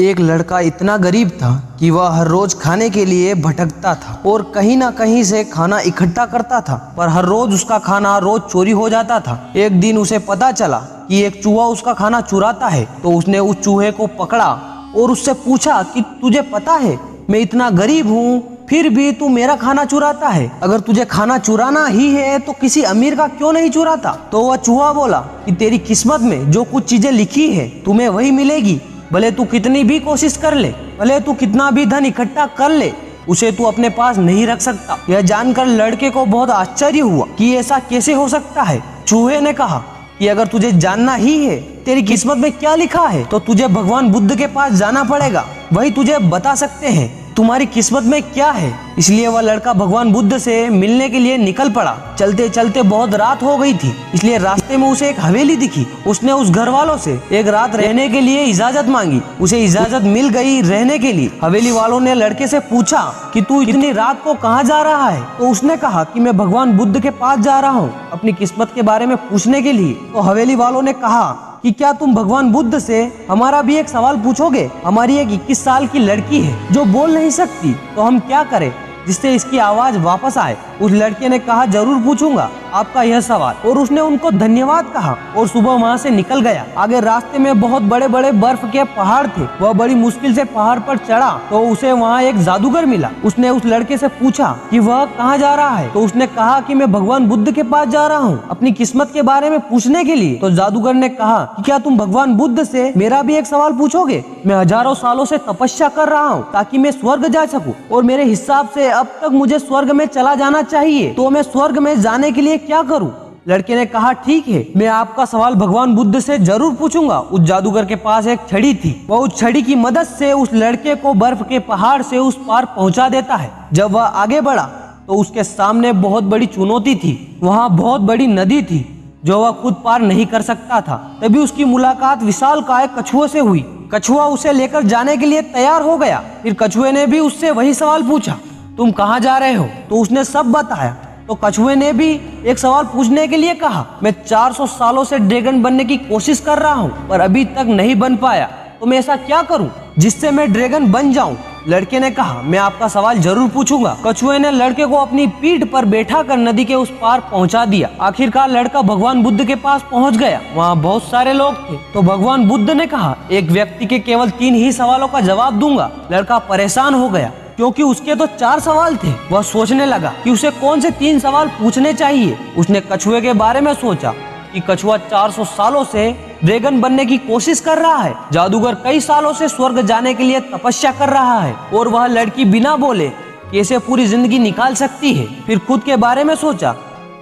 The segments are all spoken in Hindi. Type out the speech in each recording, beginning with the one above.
एक लड़का इतना गरीब था कि वह हर रोज खाने के लिए भटकता था और कहीं ना कहीं से खाना इकट्ठा करता था, पर हर रोज उसका खाना रोज चोरी हो जाता था। एक दिन उसे पता चला कि एक चूहा उसका खाना चुराता है, तो उसने उस चूहे को पकड़ा और उससे पूछा कि तुझे पता है मैं इतना गरीब हूँ, फिर भी तू मेरा खाना चुराता है। अगर तुझे खाना चुराना ही है तो किसी अमीर का क्यों नहीं चुराता। तो वह चूहा बोला कि तेरी किस्मत में जो कुछ चीजें लिखी है तुम्हें वही मिलेगी, भले तू कितनी भी कोशिश कर ले, भले तू कितना भी धन इकट्ठा कर ले, उसे तू अपने पास नहीं रख सकता। यह जानकर लड़के को बहुत आश्चर्य हुआ कि ऐसा कैसे हो सकता है। चूहे ने कहा कि अगर तुझे जानना ही है तेरी किस्मत में क्या लिखा है तो तुझे भगवान बुद्ध के पास जाना पड़ेगा, वही तुझे बता सकते हैं तुम्हारी किस्मत में क्या है। इसलिए वह लड़का भगवान बुद्ध से मिलने के लिए निकल पड़ा। चलते चलते बहुत रात हो गई थी, इसलिए रास्ते में उसे एक हवेली दिखी। उसने उस घर वालों से एक रात रहने के लिए इजाजत मांगी। उसे इजाजत मिल गई रहने के लिए। हवेली वालों ने लड़के से पूछा कि तू इतनी रात को कहाँ जा रहा है। तो उसने कहा कि मैं भगवान बुद्ध के पास जा रहा हूँ अपनी किस्मत के बारे में पूछने के लिए। तो हवेली वालों ने कहा कि क्या तुम भगवान बुद्ध से हमारा भी एक सवाल पूछोगे। हमारी एक 21 साल की लड़की है जो बोल नहीं सकती, तो हम क्या करें जिससे इसकी आवाज वापस आए। उस लड़के ने कहा जरूर पूछूंगा आपका यह सवाल, और उसने उनको धन्यवाद कहा और सुबह वहाँ से निकल गया। आगे रास्ते में बहुत बड़े बड़े बर्फ के पहाड़ थे। वह बड़ी मुश्किल से पहाड़ पर चढ़ा तो उसे वहाँ एक जादूगर मिला। उसने उस लड़के से पूछा कि वह कहाँ जा रहा है। तो उसने कहा कि मैं भगवान बुद्ध के पास जा रहा हूँ अपनी किस्मत के बारे में पूछने के लिए। तो जादूगर ने कहा कि क्या तुम भगवान बुद्ध से मेरा भी एक सवाल पूछोगे। मैं हजारों सालों से तपस्या कर रहा हूँ ताकि मैं स्वर्ग जा सकूँ, और मेरे हिसाब से अब तक मुझे स्वर्ग में चला जाना चाहिए, तो मैं स्वर्ग में जाने के लिए क्या करूँ। लड़के ने कहा ठीक है, मैं आपका सवाल भगवान बुद्ध से जरूर पूछूंगा। उस जादूगर के पास एक छड़ी थी। वह उस छड़ी की मदद से उस लड़के को बर्फ के पहाड़ से उस पार पहुंचा देता है। जब वह आगे बढ़ा तो उसके सामने बहुत बड़ी चुनौती थी। वहाँ बहुत बड़ी नदी थी जो वह खुद पार नहीं कर सकता था। तभी उसकी मुलाकात विशालकाय कछुए से हुई। कछुआ उसे लेकर जाने के लिए तैयार हो गया। फिर कछुए ने भी उससे वही सवाल पूछा, तुम कहाँ जा रहे हो। तो उसने सब बताया। तो कछुए ने भी एक सवाल पूछने के लिए कहा, मैं 400 सालों से ड्रैगन बनने की कोशिश कर रहा हूँ पर अभी तक नहीं बन पाया, तो मैं ऐसा क्या करूँ जिससे मैं ड्रैगन बन जाऊँ। लड़के ने कहा मैं आपका सवाल जरूर पूछूंगा। कछुए ने लड़के को अपनी पीठ पर बैठा कर नदी के उस पार पहुंचा दिया। आखिरकार लड़का भगवान बुद्ध के पास पहुंच गया। वहाँ बहुत सारे लोग थे। तो भगवान बुद्ध ने कहा एक व्यक्ति के केवल 3 ही सवालों का जवाब दूंगा। लड़का परेशान हो गया क्योंकि उसके तो 4 सवाल थे। वह सोचने लगा कि उसे कौन से 3 सवाल पूछने चाहिए। उसने कछुए के बारे में सोचा कि कछुआ 400 सालों से ड्रैगन बनने की कोशिश कर रहा है। जादूगर कई सालों से स्वर्ग जाने के लिए तपस्या कर रहा है, और वह लड़की बिना बोले कैसे पूरी जिंदगी निकाल सकती है। फिर खुद के बारे में सोचा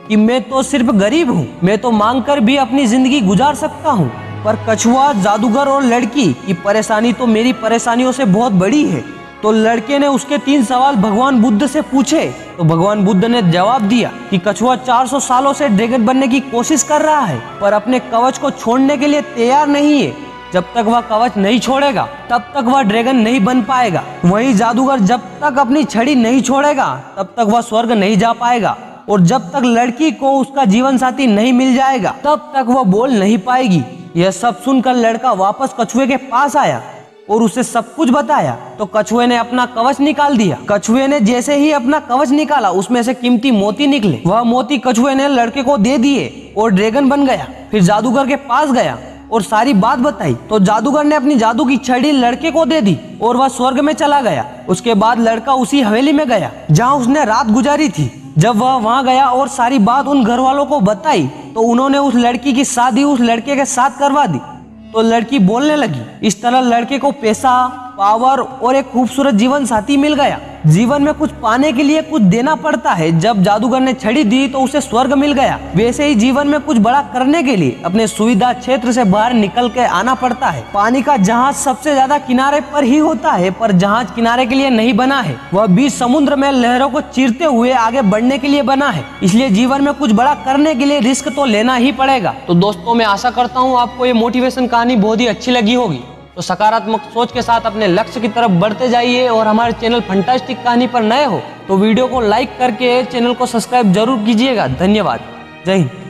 कि मैं तो सिर्फ गरीब हूँ, मैं तो मांग कर भी अपनी जिंदगी गुजार सकता हूँ, पर कछुआ, जादूगर और लड़की की परेशानी तो मेरी परेशानियों से बहुत बड़ी है। तो लड़के ने उसके 3 सवाल भगवान बुद्ध से पूछे। तो भगवान बुद्ध ने जवाब दिया कि कछुआ 400 सालों से ड्रैगन बनने की कोशिश कर रहा है पर अपने कवच को छोड़ने के लिए तैयार नहीं है। जब तक वह कवच नहीं छोड़ेगा तब तक वह ड्रैगन नहीं बन पाएगा। वही जादूगर जब तक अपनी छड़ी नहीं छोड़ेगा तब तक वह स्वर्ग नहीं जा पाएगा, और जब तक लड़की को उसका जीवन साथी नहीं मिल जाएगा तब तक वह बोल नहीं पाएगी। यह सब सुनकर लड़का वापस कछुए के पास आया और उसे सब कुछ बताया। तो कछुए ने अपना कवच निकाल दिया। कछुए ने जैसे ही अपना कवच निकाला उसमें से कीमती मोती निकले। वह मोती कछुए ने लड़के को दे दिए और ड्रैगन बन गया। फिर जादूगर के पास गया और सारी बात बताई। तो जादूगर ने अपनी जादू की छड़ी लड़के को दे दी और वह स्वर्ग में चला गया। उसके बाद लड़का उसी हवेली में गया जहाँ उसने रात गुजारी थी। जब वह वहाँ गया और सारी बात उन घर वालों को बताई तो उन्होंने उस लड़की की शादी उस लड़के के साथ करवा दी। तो लड़की बोलने लगी। इस तरह लड़के को पैसा, पावर और एक खूबसूरत जीवन साथी मिल गया। जीवन में कुछ पाने के लिए कुछ देना पड़ता है। जब जादूगर ने छड़ी दी तो उसे स्वर्ग मिल गया। वैसे ही जीवन में कुछ बड़ा करने के लिए अपने सुविधा क्षेत्र से बाहर निकल के आना पड़ता है। पानी का जहाज सबसे ज्यादा किनारे पर ही होता है, पर जहाज किनारे के लिए नहीं बना है, वह बीच समुद्र में लहरों को चीरते हुए आगे बढ़ने के लिए बना है। इसलिए जीवन में कुछ बड़ा करने के लिए रिस्क तो लेना ही पड़ेगा। तो दोस्तों, मैं आशा करता हूँ आपको ये मोटिवेशन कहानी बहुत ही अच्छी लगी होगी। तो सकारात्मक सोच के साथ अपने लक्ष्य की तरफ बढ़ते जाइए, और हमारे चैनल फंटास्टिक कहानी पर नए हो तो वीडियो को लाइक करके चैनल को सब्सक्राइब जरूर कीजिएगा। धन्यवाद। जय हिंद।